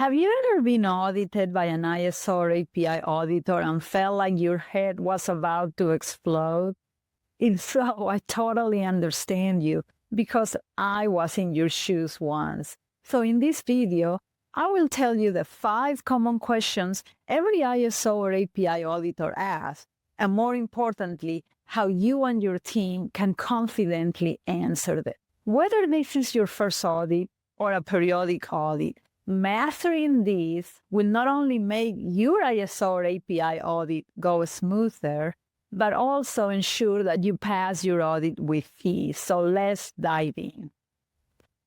Have you ever been audited by an ISO or API auditor and felt like your head was about to explode? If so, I totally understand you because I was in your shoes once. So in this video, I will tell you the 5 common questions every ISO or API auditor asks, and more importantly, how you and your team can confidently answer them. Whether this is your first audit or a periodic audit, mastering these will not only make your ISO or API audit go smoother, but also ensure that you pass your audit with ease. So let's dive in.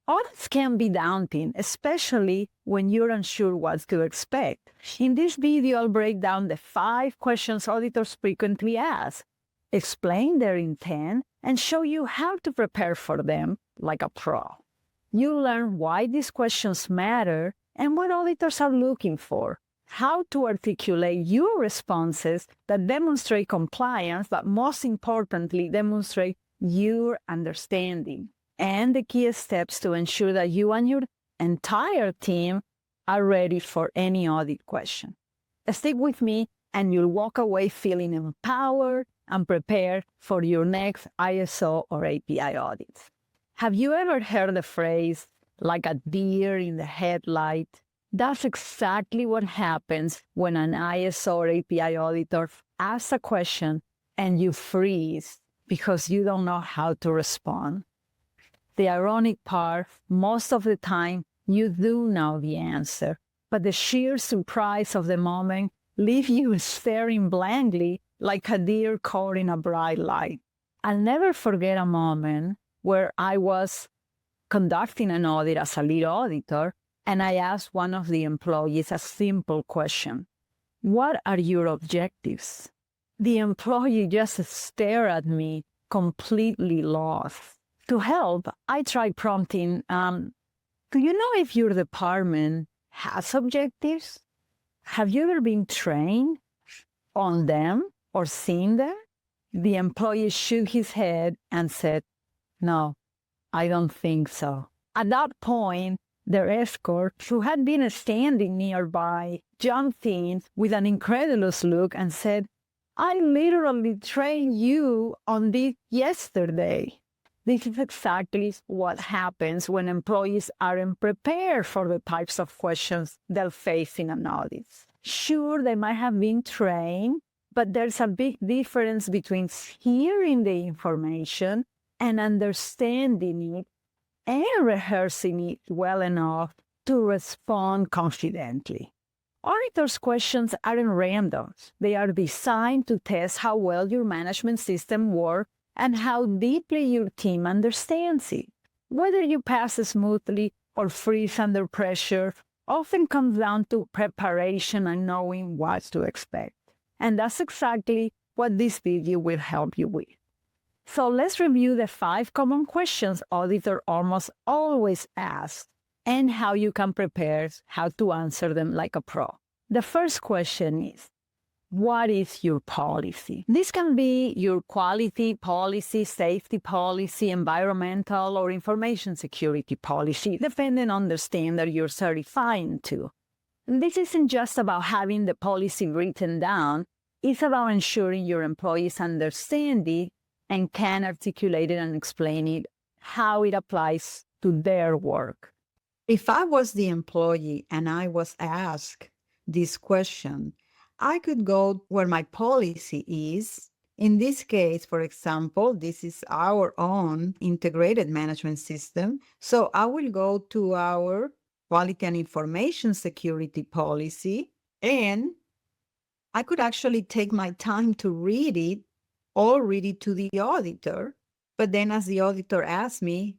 Audits can be daunting, especially when you're unsure what to expect. In this video, I'll break down the 5 questions auditors frequently ask, explain their intent, and show you how to prepare for them like a pro. You'll learn why these questions matter and what auditors are looking for, how to articulate your responses that demonstrate compliance, but most importantly, demonstrate your understanding, and the key steps to ensure that you and your entire team are ready for any audit question. Stick with me and you'll walk away feeling empowered and prepared for your next ISO or API audits. Have you ever heard the phrase, like a deer in the headlight? That's exactly what happens when an ISO or API auditor asks a question and you freeze because you don't know how to respond. The ironic part, most of the time, you do know the answer, but the sheer surprise of the moment leaves you staring blankly like a deer caught in a bright light. I'll never forget a moment where I was conducting an audit as a lead auditor, and I asked one of the employees a simple question. What are your objectives? The employee just stared at me, completely lost. To help, I tried prompting, do you know if your department has objectives? Have you ever been trained on them or seen them? The employee shook his head and said, no, I don't think so. At that point, their escort, who had been standing nearby, jumped in with an incredulous look and said, I literally trained you on this yesterday. This is exactly what happens when employees aren't prepared for the types of questions they'll face in an audit. Sure, they might have been trained, but there's a big difference between hearing the information and understanding it and rehearsing it well enough to respond confidently. Auditors' questions aren't random. They are designed to test how well your management system works and how deeply your team understands it. Whether you pass smoothly or freeze under pressure often comes down to preparation and knowing what to expect. And that's exactly what this video will help you with. So let's review the 5 common questions auditors almost always ask and how you can prepare how to answer them like a pro. The first question is, what is your policy? This can be your quality policy, safety policy, environmental, or information security policy, depending on the standard you're certifying to. And this isn't just about having the policy written down, it's about ensuring your employees understand it and can articulate it and explain it, how it applies to their work. If I was the employee and I was asked this question, I could go where my policy is. In this case, for example, this is our own integrated management system. So I will go to our quality and information security policy, and I could actually take my time to read it or read it to the auditor. But then as the auditor asks me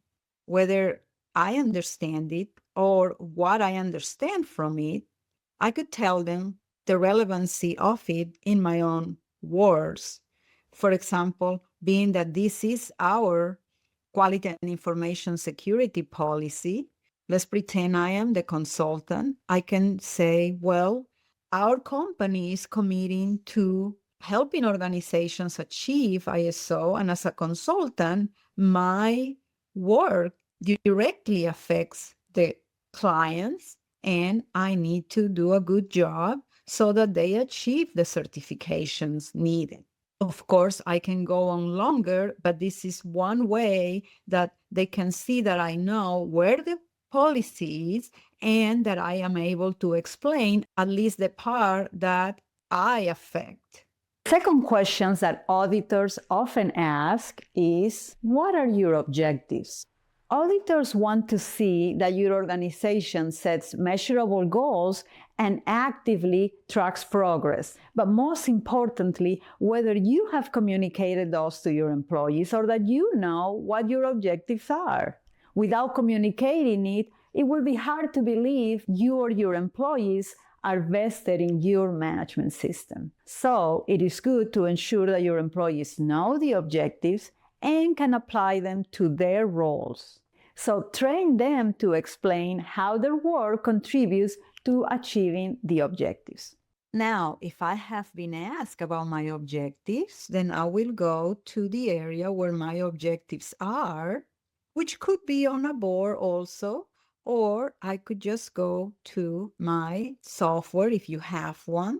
whether I understand it or what I understand from it, I could tell them the relevancy of it in my own words. For example, being that this is our quality and information security policy, let's pretend I am the consultant. I can say, well, our company is committing to helping organizations achieve ISO, and as a consultant, my work directly affects the clients and I need to do a good job so that they achieve the certifications needed. Of course, I can go on longer, but this is one way that they can see that I know where the policy is and that I am able to explain at least the part that I affect. Second questions that auditors often ask is, what are your objectives? Auditors want to see that your organization sets measurable goals and actively tracks progress. But most importantly, whether you have communicated those to your employees or that you know what your objectives are. Without communicating it, it will be hard to believe you or your employees are vested in your management system. So it is good to ensure that your employees know the objectives and can apply them to their roles. So train them to explain how their work contributes to achieving the objectives. Now, if I have been asked about my objectives, then I will go to the area where my objectives are, which could be on a board also, or I could just go to my software if you have one,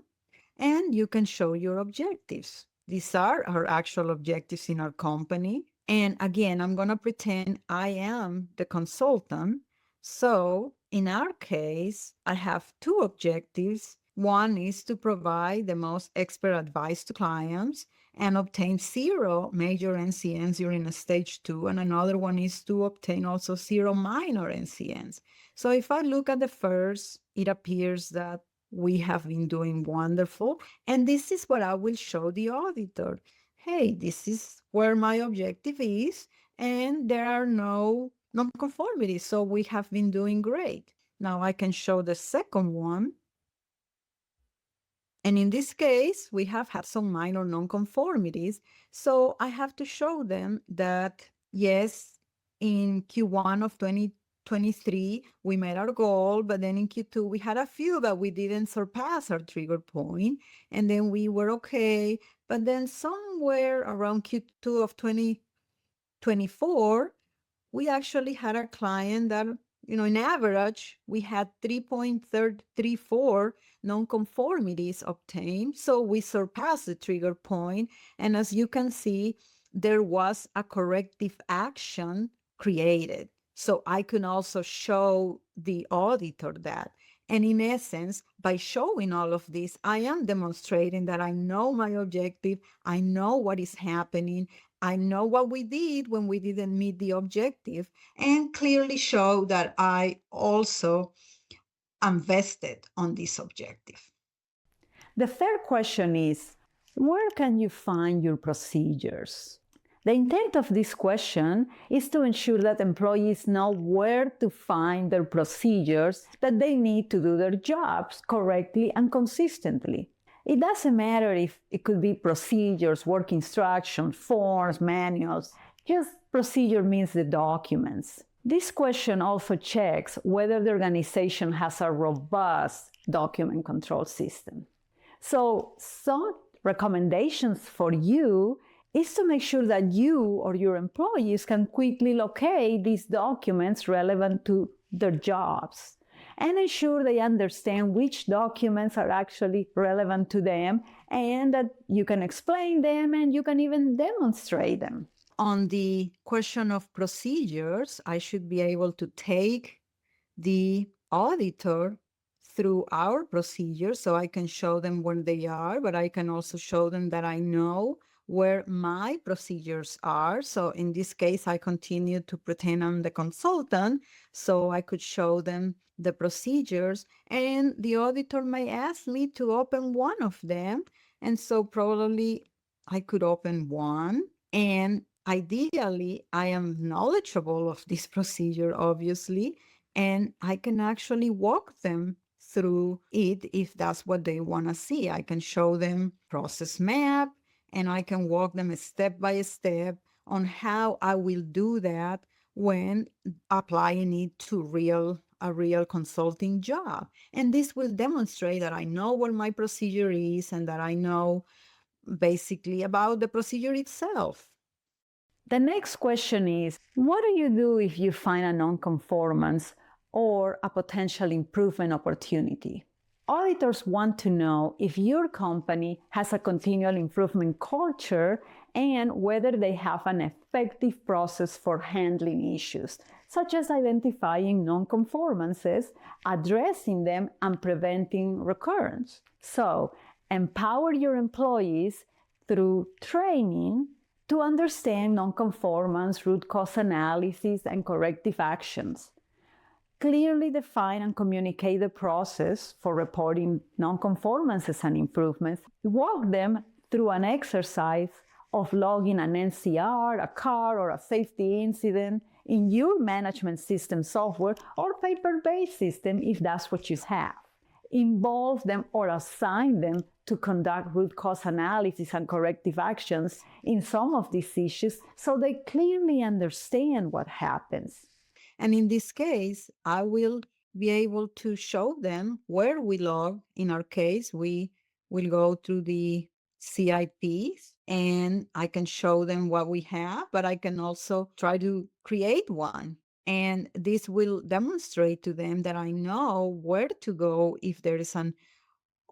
and you can show your objectives. These are our actual objectives in our company. And again, I'm going to pretend I am the consultant. So in our case, I have two objectives. One is to provide the most expert advice to clients and obtain zero major NCNs during a stage 2. And another one is to obtain also zero minor NCNs. So if I look at the first, it appears that we have been doing wonderful. And this is what I will show the auditor. Hey, this is where my objective is, and there are no nonconformities. So we have been doing great. Now I can show the second one. And in this case, we have had some minor nonconformities. So I have to show them that, yes, in Q1 of 2023, we met our goal, but then in Q2, we had a few that we didn't surpass our trigger point, and then we were okay. But then somewhere around Q2 of 2024, we actually had a client that, in average, we had 3.34 nonconformities obtained. So we surpassed the trigger point. And as you can see, there was a corrective action created. So I can also show the auditor that. And in essence, by showing all of this, I am demonstrating that I know my objective, I know what is happening, I know what we did when we didn't meet the objective, and clearly show that I also am vested on this objective. The third question is, where can you find your procedures? The intent of this question is to ensure that employees know where to find their procedures that they need to do their jobs correctly and consistently. It doesn't matter if it could be procedures, work instructions, forms, manuals. Just procedure means the documents. This question also checks whether the organization has a robust document control system. So some recommendations for you is to make sure that you or your employees can quickly locate these documents relevant to their jobs and ensure they understand which documents are actually relevant to them and that you can explain them and you can even demonstrate them. On the question of procedures, I should be able to take the auditor through our procedures so I can show them where they are, but I can also show them that I know where my procedures are. So in this case, I continue to pretend I'm the consultant, so I could show them the procedures, and the auditor may ask me to open one of them. And so probably I could open one, and ideally, I am knowledgeable of this procedure, obviously, and I can actually walk them through it if that's what they want to see. I can show them process map, and I can walk them step by step on how I will do that when applying it to a real consulting job. And this will demonstrate that I know what my procedure is and that I know basically about the procedure itself. The next question is, what do you do if you find a nonconformance or a potential improvement opportunity. Auditors want to know if your company has a continual improvement culture and whether they have an effective process for handling issues, such as identifying nonconformances, addressing them, and preventing recurrence. So, empower your employees through training to understand nonconformance, root cause analysis, and corrective actions. Clearly define and communicate the process for reporting nonconformances and improvements. Walk them through an exercise of logging an NCR, a CAR, or a safety incident in your management system software or paper-based system if that's what you have. Involve them or assign them to conduct root cause analysis and corrective actions in some of these issues so they clearly understand what happens. And in this case, I will be able to show them where we log. In our case, we will go through the CIPs and I can show them what we have, but I can also try to create one. And this will demonstrate to them that I know where to go if there is an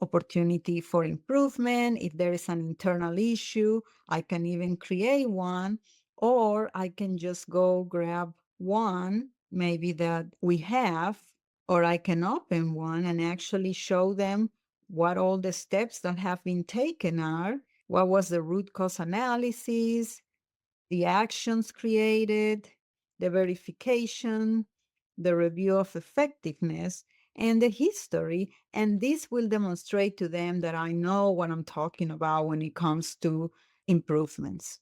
opportunity for improvement. If there is an internal issue, I can even create one, or I can just go grab one, maybe that we have, or I can open one and actually show them what all the steps that have been taken are, what was the root cause analysis, the actions created, the verification, the review of effectiveness, and the history. And this will demonstrate to them that I know what I'm talking about when it comes to improvements.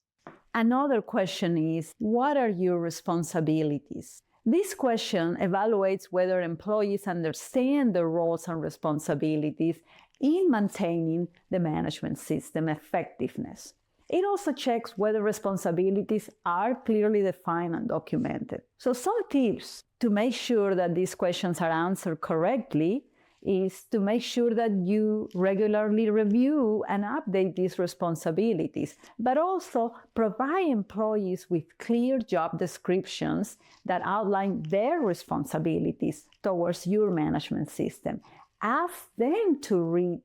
Another question is, what are your responsibilities? This question evaluates whether employees understand their roles and responsibilities in maintaining the management system effectiveness. It also checks whether responsibilities are clearly defined and documented. So some tips to make sure that these questions are answered correctly is to make sure that you regularly review and update these responsibilities, but also provide employees with clear job descriptions that outline their responsibilities towards your management system. Ask them to read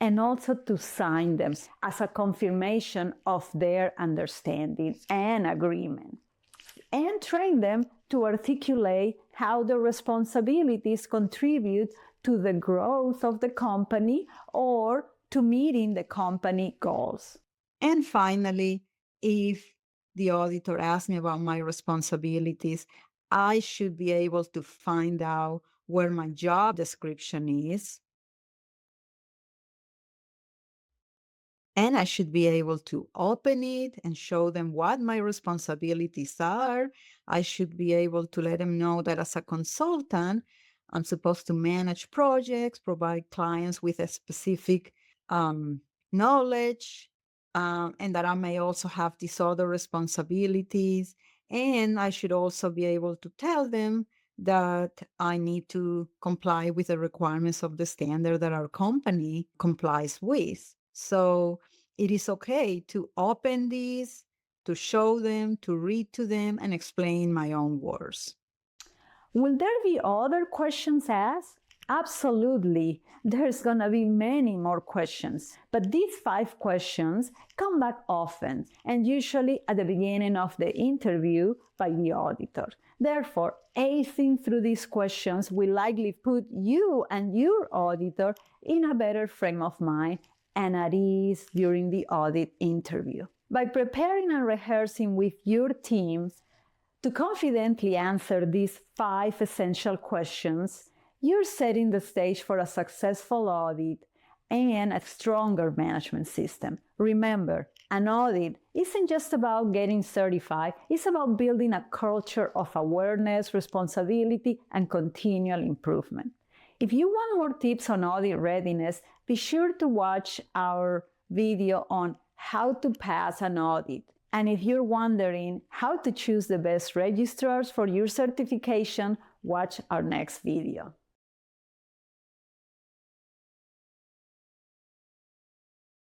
and also to sign them as a confirmation of their understanding and agreement. And train them to articulate how the responsibilities contribute to the growth of the company or to meeting the company goals. And finally, if the auditor asks me about my responsibilities, I should be able to find out where my job description is. And I should be able to open it and show them what my responsibilities are. I should be able to let them know that as a consultant, I'm supposed to manage projects, provide clients with a specific knowledge, and that I may also have these other responsibilities. And I should also be able to tell them that I need to comply with the requirements of the standard that our company complies with. So it is okay to open these, to show them, to read to them, and explain my own words. Will there be other questions asked? Absolutely. There's going to be many more questions, but these 5 questions come back often and usually at the beginning of the interview by the auditor. Therefore, acing through these questions will likely put you and your auditor in a better frame of mind and at ease during the audit interview. By preparing and rehearsing with your team to confidently answer these 5 essential questions, you're setting the stage for a successful audit and a stronger management system. Remember, an audit isn't just about getting certified, it's about building a culture of awareness, responsibility, and continual improvement. If you want more tips on audit readiness, be sure to watch our video on how to pass an audit. And if you're wondering how to choose the best registrars for your certification, watch our next video.